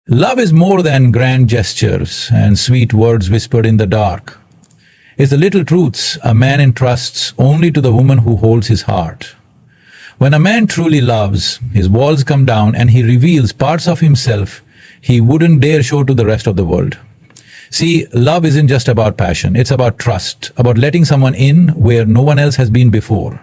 Love is more than grand gestures and sweet words whispered in the dark. It's the little truths a man entrusts only to the woman who holds his heart. When a man truly loves, his walls come down and he reveals parts of himself he wouldn't dare show to the rest of the world. See, love isn't just about passion, it's about trust, about letting someone in where no one else has been before.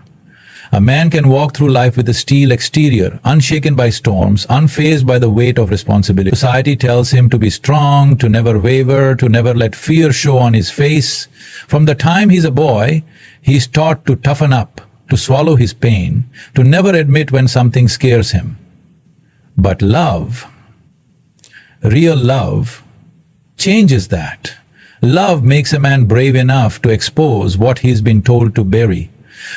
A man can walk through life with a steel exterior, unshaken by storms, unfazed by the weight of responsibility. Society tells him to be strong, to never waver, to never let fear show on his face. From the time he's a boy, he's taught to toughen up, to swallow his pain, to never admit when something scares him. But love, real love, changes that. Love makes a man brave enough to expose what he's been told to bury.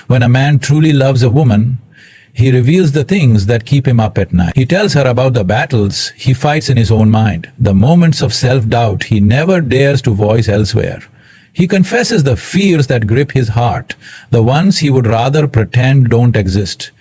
When a man truly loves a woman, he reveals the things that keep him up at night. He tells her about the battles he fights in his own mind, the moments of self-doubt he never dares to voice elsewhere. He confesses the fears that grip his heart, the ones he would rather pretend don't exist.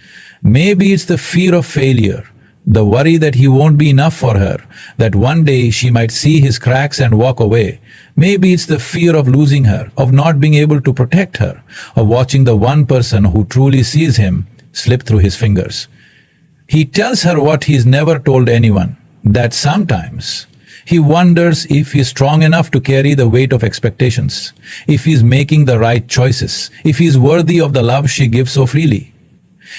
Maybe it's the fear of failure, the worry that he won't be enough for her, that one day she might see his cracks and walk away. Maybe it's the fear of losing her, of not being able to protect her, of watching the one person who truly sees him slip through his fingers. He tells her what he's never told anyone, that sometimes he wonders if he's strong enough to carry the weight of expectations, if he's making the right choices, if he's worthy of the love she gives so freely.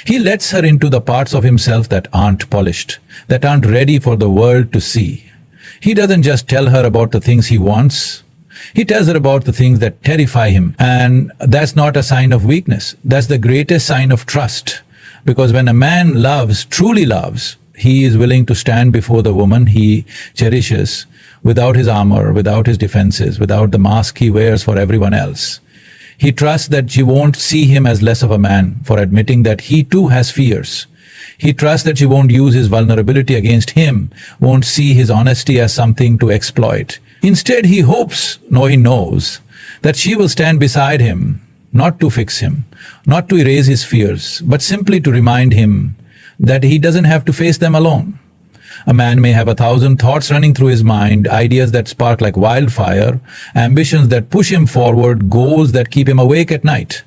He lets her into the parts of himself that aren't polished, that aren't ready for the world to see. He doesn't just tell her about the things he wants. He tells her about the things that terrify him. And that's not a sign of weakness. That's the greatest sign of trust. Because when a man loves, truly loves, he is willing to stand before the woman he cherishes without his armor, without his defenses, without the mask he wears for everyone else. He trusts that she won't see him as less of a man for admitting that he too has fears. He trusts that she won't use his vulnerability against him, won't see his honesty as something to exploit. Instead, he hopes, no, he knows, that she will stand beside him, not to fix him, not to erase his fears, but simply to remind him that he doesn't have to face them alone. A man may have 1,000 thoughts running through his mind, ideas that spark like wildfire, ambitions that push him forward, goals that keep him awake at night.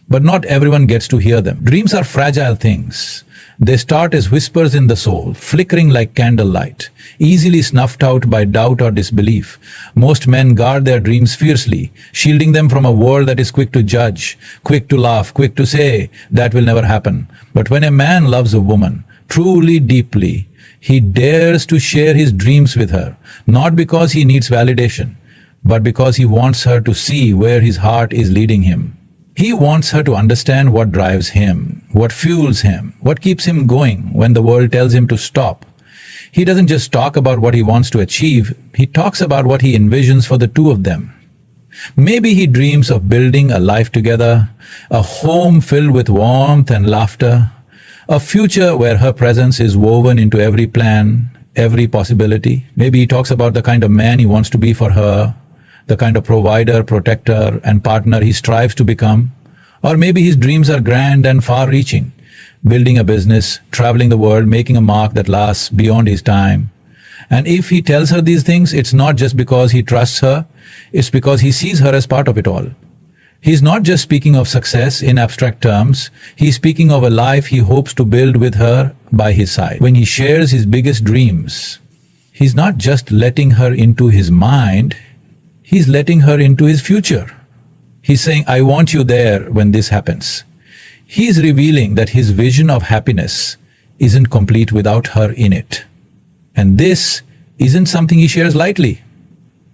But not everyone gets to hear them. Dreams are fragile things. They start as whispers in the soul, flickering like candlelight, easily snuffed out by doubt or disbelief. Most men guard their dreams fiercely, shielding them from a world that is quick to judge, quick to laugh, quick to say, that will never happen. But when a man loves a woman, truly deeply, he dares to share his dreams with her, not because he needs validation, but because he wants her to see where his heart is leading him. He wants her to understand what drives him, what fuels him, what keeps him going when the world tells him to stop. He doesn't just talk about what he wants to achieve, he talks about what he envisions for the two of them. Maybe he dreams of building a life together, a home filled with warmth and laughter, a future where her presence is woven into every plan, every possibility. Maybe he talks about the kind of man he wants to be for her, the kind of provider, protector, and partner he strives to become. Or maybe his dreams are grand and far-reaching, building a business, traveling the world, making a mark that lasts beyond his time. And if he tells her these things, it's not just because he trusts her, it's because he sees her as part of it all. He's not just speaking of success in abstract terms, he's speaking of a life he hopes to build with her by his side. When he shares his biggest dreams, he's not just letting her into his mind, he's letting her into his future. He's saying, I want you there when this happens. He's revealing that his vision of happiness isn't complete without her in it. And this isn't something he shares lightly.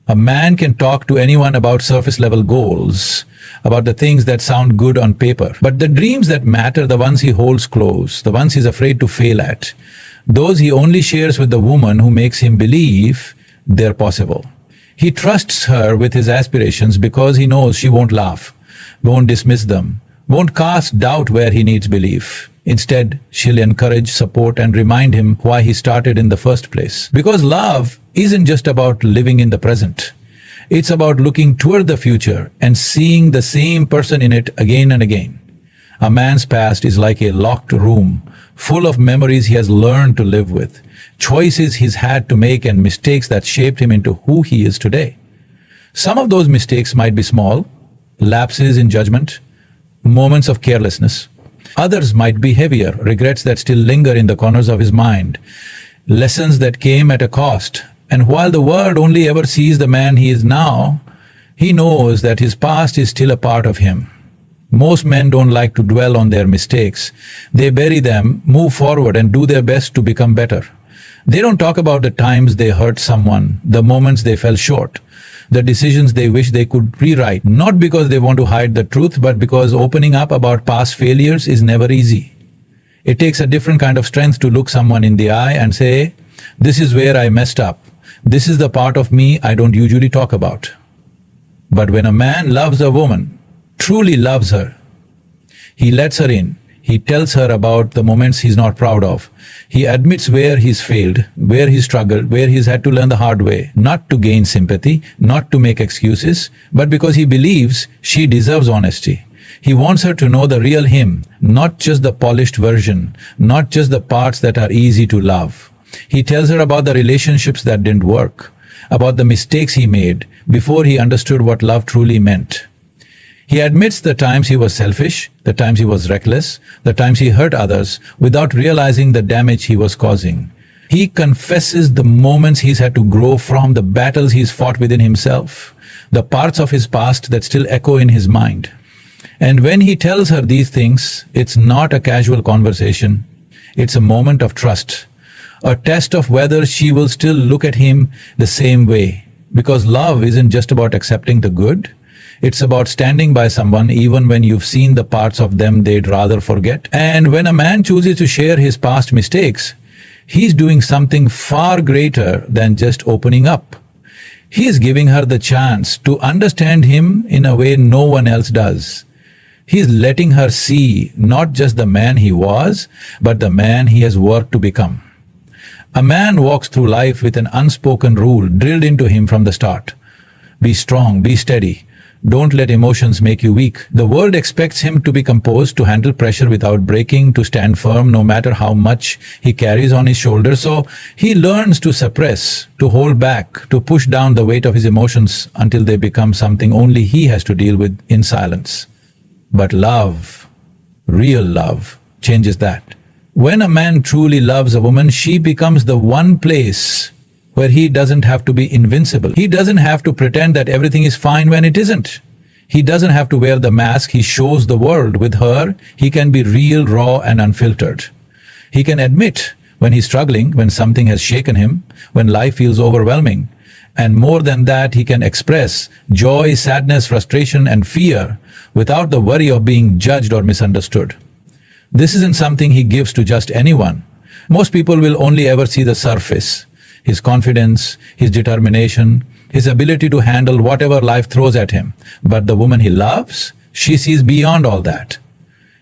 A man can talk to anyone about surface-level goals, about the things that sound good on paper. But the dreams that matter, the ones he holds close, the ones he's afraid to fail at, those he only shares with the woman who makes him believe they're possible. He trusts her with his aspirations because he knows she won't laugh, won't dismiss them, won't cast doubt where he needs belief. Instead, she'll encourage, support, and remind him why he started in the first place. Because love isn't just about living in the present. It's about looking toward the future and seeing the same person in it again and again. A man's past is like a locked room, full of memories he has learned to live with, choices he's had to make and mistakes that shaped him into who he is today. Some of those mistakes might be small, lapses in judgment, moments of carelessness. Others might be heavier, regrets that still linger in the corners of his mind, lessons that came at a cost. And while the world only ever sees the man he is now, he knows that his past is still a part of him. Most men don't like to dwell on their mistakes. They bury them, move forward, and do their best to become better. They don't talk about the times they hurt someone, the moments they fell short, the decisions they wish they could rewrite, not because they want to hide the truth, but because opening up about past failures is never easy. It takes a different kind of strength to look someone in the eye and say, "This is where I messed up. This is the part of me I don't usually talk about." But when a man loves a woman, truly loves her, he lets her in. He tells her about the moments he's not proud of. He admits where he's failed, where he's struggled, where he's had to learn the hard way, not to gain sympathy, not to make excuses, but because he believes she deserves honesty. He wants her to know the real him, not just the polished version, not just the parts that are easy to love. He tells her about the relationships that didn't work, about the mistakes he made before he understood what love truly meant. He admits the times he was selfish, the times he was reckless, the times he hurt others without realizing the damage he was causing. He confesses the moments he's had to grow from, the battles he's fought within himself, the parts of his past that still echo in his mind. And when he tells her these things, it's not a casual conversation. It's a moment of trust, a test of whether she will still look at him the same way. Because love isn't just about accepting the good. It's about standing by someone even when you've seen the parts of them they'd rather forget. And when a man chooses to share his past mistakes, he's doing something far greater than just opening up. He is giving her the chance to understand him in a way no one else does. He's letting her see not just the man he was, but the man he has worked to become. A man walks through life with an unspoken rule drilled into him from the start. Be strong, be steady. Don't let emotions make you weak. The world expects him to be composed, to handle pressure without breaking, to stand firm no matter how much he carries on his shoulders. So he learns to suppress, to hold back, to push down the weight of his emotions until they become something only he has to deal with in silence. But love, real love, changes that. When a man truly loves a woman, she becomes the one place where he doesn't have to be invincible. He doesn't have to pretend that everything is fine when it isn't. He doesn't have to wear the mask he shows the world. With her, he can be real, raw, and unfiltered. He can admit when he's struggling, when something has shaken him, when life feels overwhelming. And more than that, he can express joy, sadness, frustration, and fear without the worry of being judged or misunderstood. This isn't something he gives to just anyone. Most people will only ever see the surface. His confidence, his determination, his ability to handle whatever life throws at him. But the woman he loves, she sees beyond all that.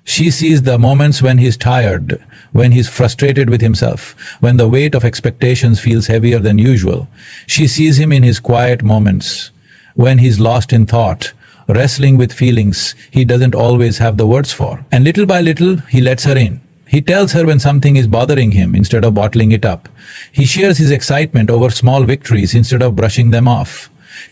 She sees the moments when he's tired, when he's frustrated with himself, when the weight of expectations feels heavier than usual. She sees him in his quiet moments, when he's lost in thought, wrestling with feelings he doesn't always have the words for. And little by little, he lets her in. He tells her when something is bothering him instead of bottling it up. He shares his excitement over small victories instead of brushing them off.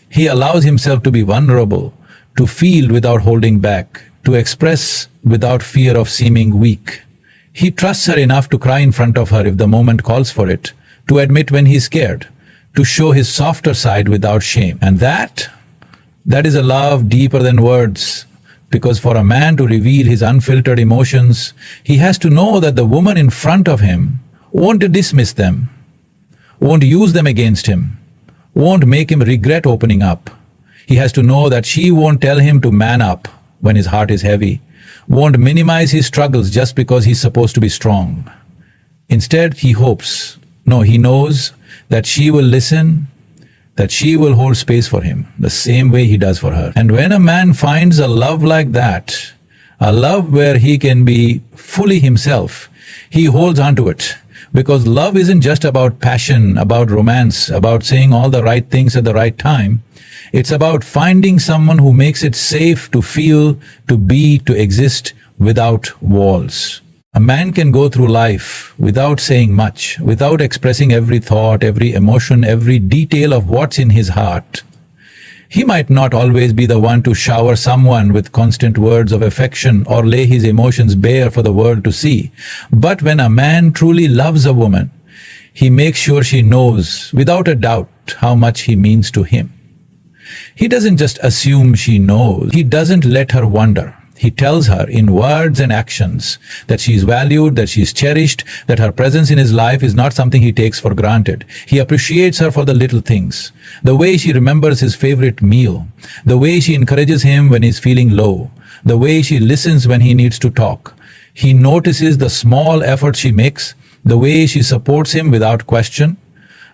He allows himself to be vulnerable, to feel without holding back, to express without fear of seeming weak. He trusts her enough to cry in front of her if the moment calls for it, to admit when he's scared, to show his softer side without shame. And that is a love deeper than words. Because for a man to reveal his unfiltered emotions, he has to know that the woman in front of him won't dismiss them, won't use them against him, won't make him regret opening up. He has to know that she won't tell him to man up when his heart is heavy, won't minimize his struggles just because he's supposed to be strong. Instead, he knows that she will listen, that she will hold space for him the same way he does for her. And when a man finds a love like that, a love where he can be fully himself, he holds on to it. Because love isn't just about passion, about romance, about saying all the right things at the right time. It's about finding someone who makes it safe to feel, to be, to exist without walls. A man can go through life without saying much, without expressing every thought, every emotion, every detail of what's in his heart. He might not always be the one to shower someone with constant words of affection or lay his emotions bare for the world to see. But when a man truly loves a woman, he makes sure she knows, without a doubt, how much he means to him. He doesn't just assume she knows. He doesn't let her wonder. He tells her in words and actions that she is valued, that she is cherished, that her presence in his life is not something he takes for granted. He appreciates her for the little things, the way she remembers his favorite meal, the way she encourages him when he's feeling low, the way she listens when he needs to talk. He notices the small efforts she makes, the way she supports him without question,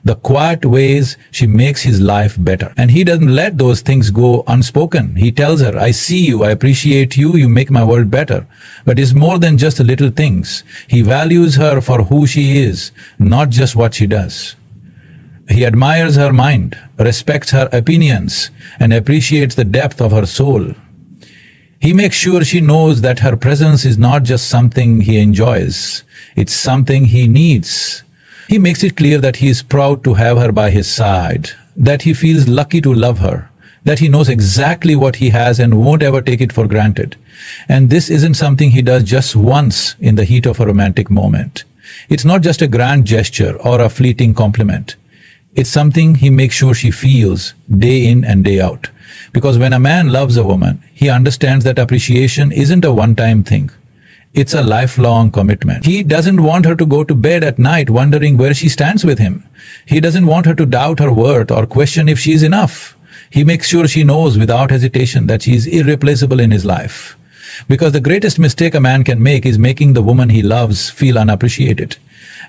the quiet ways she makes his life better. And he doesn't let those things go unspoken. He tells her, I see you, I appreciate you, you make my world better. But it's more than just the little things. He values her for who she is, not just what she does. He admires her mind, respects her opinions, and appreciates the depth of her soul. He makes sure she knows that her presence is not just something he enjoys, it's something he needs. He makes it clear that he is proud to have her by his side, that he feels lucky to love her, that he knows exactly what he has and won't ever take it for granted. And this isn't something he does just once in the heat of a romantic moment. It's not just a grand gesture or a fleeting compliment. It's something he makes sure she feels day in and day out. Because when a man loves a woman, he understands that appreciation isn't a one-time thing. It's a lifelong commitment. He doesn't want her to go to bed at night wondering where she stands with him. He doesn't want her to doubt her worth or question if she's enough. He makes sure she knows without hesitation that she is irreplaceable in his life. Because the greatest mistake a man can make is making the woman he loves feel unappreciated.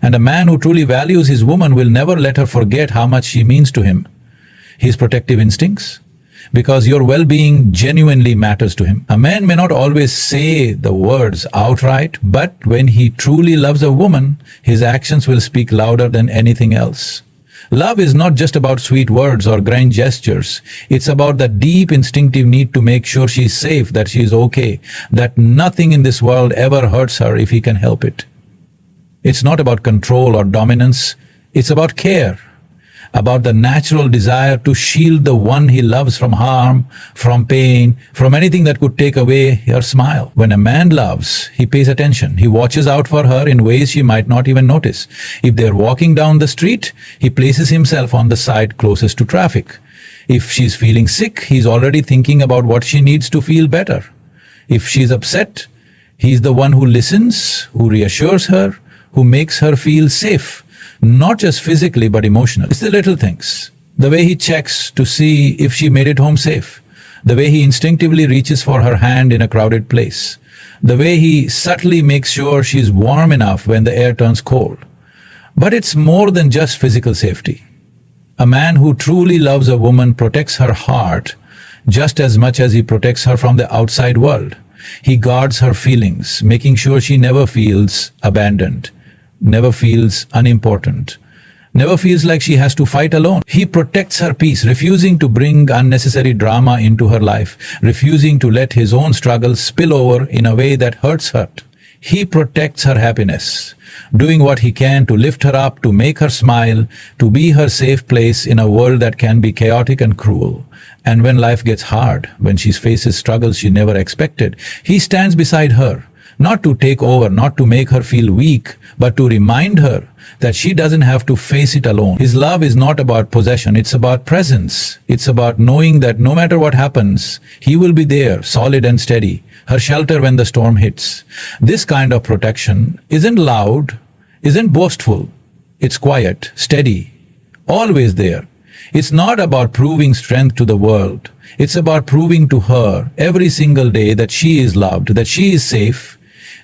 And a man who truly values his woman will never let her forget how much she means to him. His protective instincts, because your well-being genuinely matters to him. A man may not always say the words outright, but when he truly loves a woman, his actions will speak louder than anything else. Love is not just about sweet words or grand gestures. It's about the deep instinctive need to make sure she's safe, that she's okay, that nothing in this world ever hurts her if he can help it. It's not about control or dominance. It's about care, about the natural desire to shield the one he loves from harm, from pain, from anything that could take away her smile. When a man loves, he pays attention. He watches out for her in ways she might not even notice. If they're walking down the street, he places himself on the side closest to traffic. If she's feeling sick, he's already thinking about what she needs to feel better. If she's upset, he's the one who listens, who reassures her, who makes her feel safe. Not just physically, but emotionally. It's the little things. The way he checks to see if she made it home safe. The way he instinctively reaches for her hand in a crowded place. The way he subtly makes sure she's warm enough when the air turns cold. But it's more than just physical safety. A man who truly loves a woman protects her heart just as much as he protects her from the outside world. He guards her feelings, making sure she never feels abandoned, never feels unimportant, never feels like she has to fight alone. He protects her peace, refusing to bring unnecessary drama into her life, refusing to let his own struggles spill over in a way that hurts her. He protects her happiness, doing what he can to lift her up, to make her smile, to be her safe place in a world that can be chaotic and cruel. And when life gets hard, when she faces struggles she never expected, he stands beside her, not to take over, not to make her feel weak, but to remind her that she doesn't have to face it alone. His love is not about possession, it's about presence. It's about knowing that no matter what happens, he will be there, solid and steady, her shelter when the storm hits. This kind of protection isn't loud, isn't boastful. It's quiet, steady, always there. It's not about proving strength to the world. It's about proving to her every single day that she is loved, that she is safe,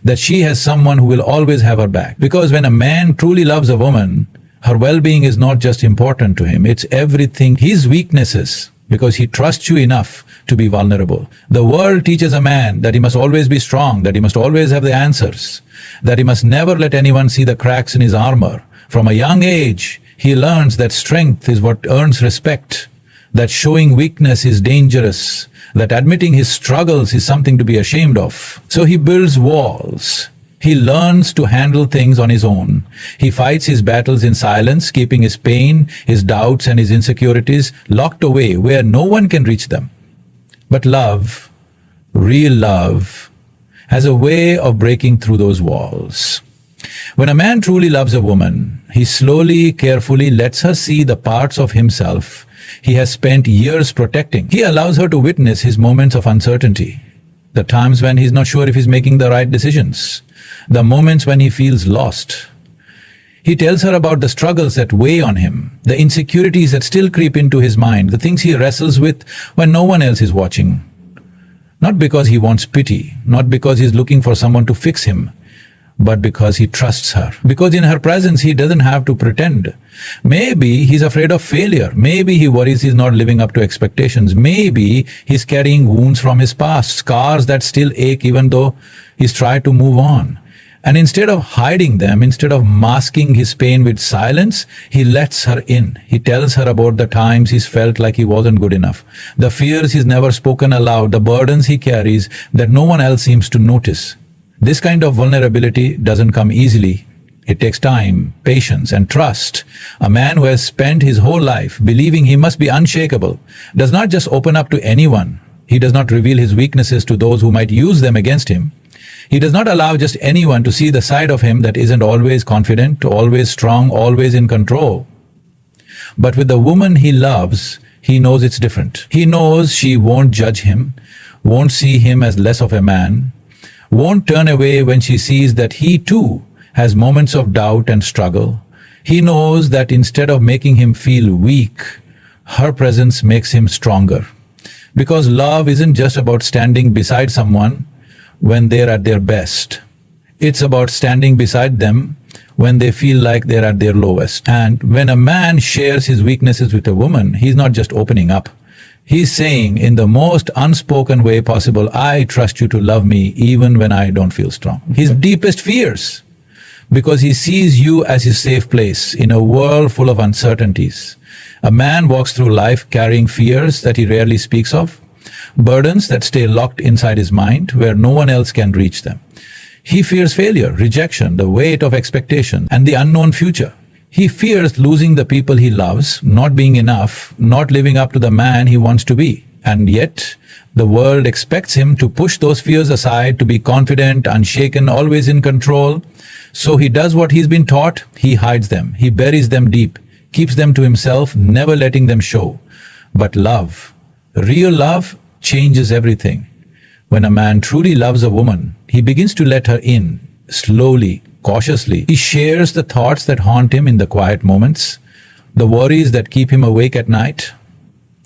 that she has someone who will always have her back. Because when a man truly loves a woman, her well-being is not just important to him, it's everything. His weaknesses, because he trusts you enough to be vulnerable. The world teaches a man that he must always be strong, that he must always have the answers, that he must never let anyone see the cracks in his armor. From a young age, he learns that strength is what earns respect, that showing weakness is dangerous, that admitting his struggles is something to be ashamed of. So he builds walls. He learns to handle things on his own. He fights his battles in silence, keeping his pain, his doubts, and his insecurities locked away where no one can reach them. But love, real love, has a way of breaking through those walls. When a man truly loves a woman, he slowly, carefully lets her see the parts of himself he has spent years protecting. He allows her to witness his moments of uncertainty, the times when he's not sure if he's making the right decisions, the moments when he feels lost. He tells her about the struggles that weigh on him, the insecurities that still creep into his mind, the things he wrestles with when no one else is watching. Not because he wants pity, not because he's looking for someone to fix him, but because he trusts her. Because in her presence he doesn't have to pretend. Maybe he's afraid of failure. Maybe he worries he's not living up to expectations. Maybe he's carrying wounds from his past, scars that still ache even though he's tried to move on. And instead of hiding them, instead of masking his pain with silence, he lets her in. He tells her about the times he's felt like he wasn't good enough, the fears he's never spoken aloud, the burdens he carries that no one else seems to notice. This kind of vulnerability doesn't come easily. It takes time, patience, and trust. A man who has spent his whole life believing he must be unshakable does not just open up to anyone. He does not reveal his weaknesses to those who might use them against him. He does not allow just anyone to see the side of him that isn't always confident, always strong, always in control. But with the woman he loves, he knows it's different. He knows she won't judge him, won't see him as less of a man, won't turn away when she sees that he too has moments of doubt and struggle. He knows that instead of making him feel weak, her presence makes him stronger. Because love isn't just about standing beside someone when they're at their best. It's about standing beside them when they feel like they're at their lowest. And when a man shares his weaknesses with a woman, he's not just opening up. He's saying in the most unspoken way possible, I trust you to love me even when I don't feel strong. His deepest fears, because he sees you as his safe place in a world full of uncertainties. A man walks through life carrying fears that he rarely speaks of, burdens that stay locked inside his mind where no one else can reach them. He fears failure, rejection, the weight of expectation, and the unknown future. He fears losing the people he loves, not being enough, not living up to the man he wants to be. And yet, the world expects him to push those fears aside, to be confident, unshaken, always in control. So he does what he's been taught. He hides them. He buries them deep, keeps them to himself, never letting them show. But love, real love, changes everything. When a man truly loves a woman, he begins to let her in, slowly, cautiously. He shares the thoughts that haunt him in the quiet moments, the worries that keep him awake at night.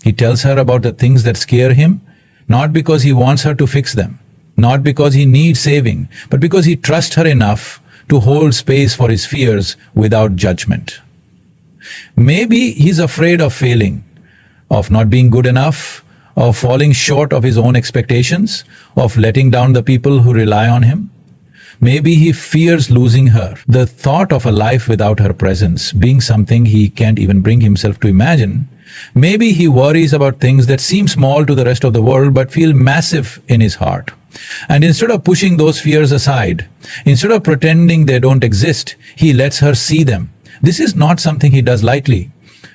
He tells her about the things that scare him, not because he wants her to fix them, not because he needs saving, but because he trusts her enough to hold space for his fears without judgment. Maybe he's afraid of failing, of not being good enough, of falling short of his own expectations, of letting down the people who rely on him. Maybe he fears losing her, the thought of a life without her presence being something he can't even bring himself to imagine. Maybe he worries about things that seem small to the rest of the world but feel massive in his heart. And instead of pushing those fears aside, instead of pretending they don't exist, he lets her see them. This is not something he does lightly.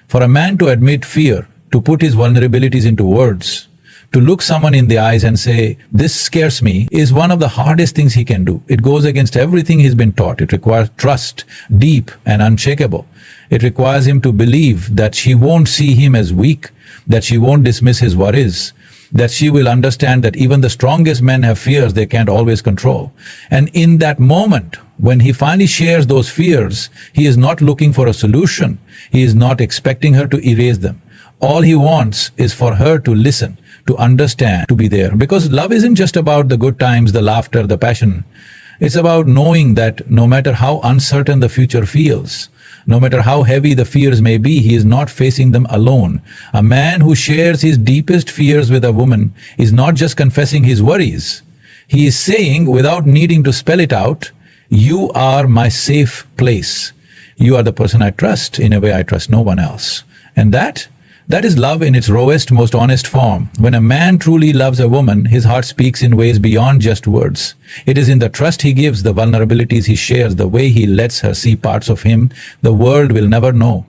For a man to admit fear, to put his vulnerabilities into words, to look someone in the eyes and say, this scares me, is one of the hardest things he can do. It goes against everything he's been taught. It requires trust, deep and unshakable. It requires him to believe that she won't see him as weak, that she won't dismiss his worries, that she will understand that even the strongest men have fears they can't always control. And in that moment, when he finally shares those fears, he is not looking for a solution. He is not expecting her to erase them. All he wants is for her to listen, to understand, to be there. Because love isn't just about the good times, the laughter, the passion. It's about knowing that no matter how uncertain the future feels, no matter how heavy the fears may be, he is not facing them alone. A man who shares his deepest fears with a woman is not just confessing his worries. He is saying, without needing to spell it out, you are my safe place. You are the person I trust in a way I trust no one else. And that That is love in its rawest, most honest form. When a man truly loves a woman, his heart speaks in ways beyond just words. It is in the trust he gives, the vulnerabilities he shares, the way he lets her see parts of him the world will never know.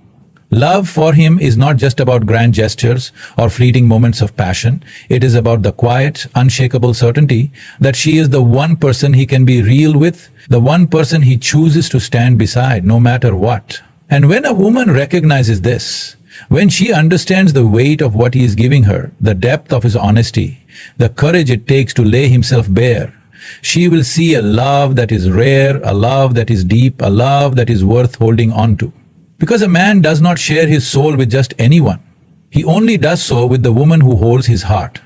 Love for him is not just about grand gestures or fleeting moments of passion. It is about the quiet, unshakable certainty that she is the one person he can be real with, the one person he chooses to stand beside no matter what. And when a woman recognizes this, when she understands the weight of what he is giving her, the depth of his honesty, the courage it takes to lay himself bare, she will see a love that is rare, a love that is deep, a love that is worth holding on to. Because a man does not share his soul with just anyone. He only does so with the woman who holds his heart.